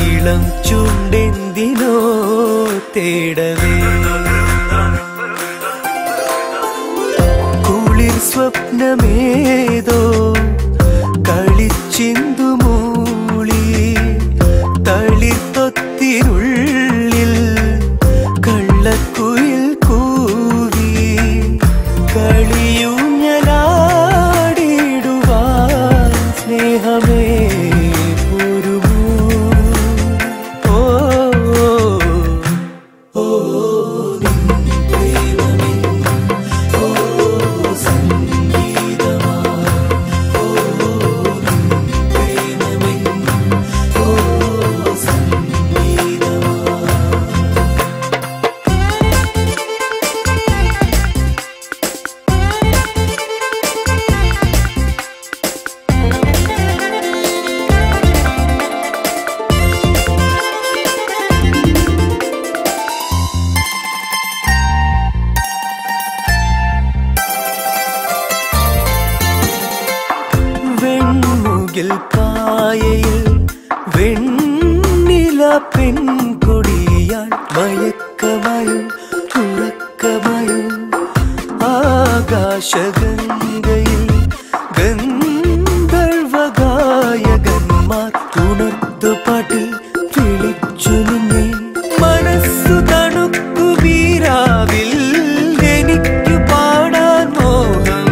ഇളം ചുണ്ടെന്തിനോ തേടവേ കുളിർ സ്വപ്നമേതോ കളിച്ചിന്തു മൂളി തളിർത്തൊത്തിനുള്ളിൽ കള്ളക്കുയിൽ കൂവി കളിയൂഞ്ഞലാടിടുവാൻ സ്നേഹമേ പായയിൽ വെണ്ണില പെൺകൊടിയാൾ മയക്കമായും ഉറക്കമായും ആകാശഗംഗയിൽ ഗന്ധർവഗായകന്മാർ ഉണർത്തുപാട്ടിൽ വിളിച്ചു നിന്നെ മനസ്സു തണുക്കു വീരാവിൽ എനിക്ക് പാടാൻ മോഹം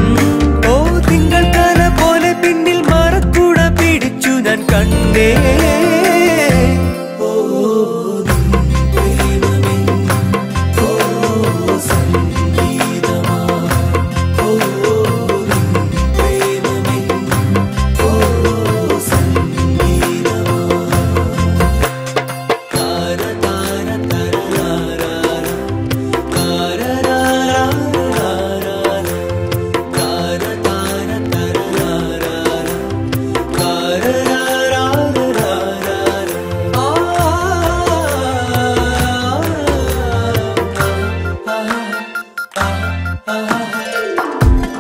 ഓ തിങ്കൾ കല പോലെ പിന്നിൽ മറക്കുട പിടിച്ചു ഞാൻ കണ്ടേ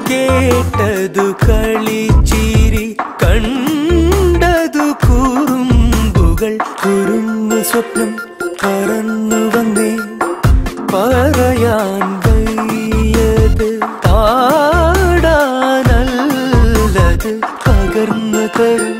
കേട്ടതു കളിച്ചിരി കണ്ടതു കുറുമ്പുകൾ കുറുങ്ങു സ്വപ്നം പറന്നു വന്നേ പറയാൻ വയ്യത് പാടാനല്ലത് പകർന്നു തരും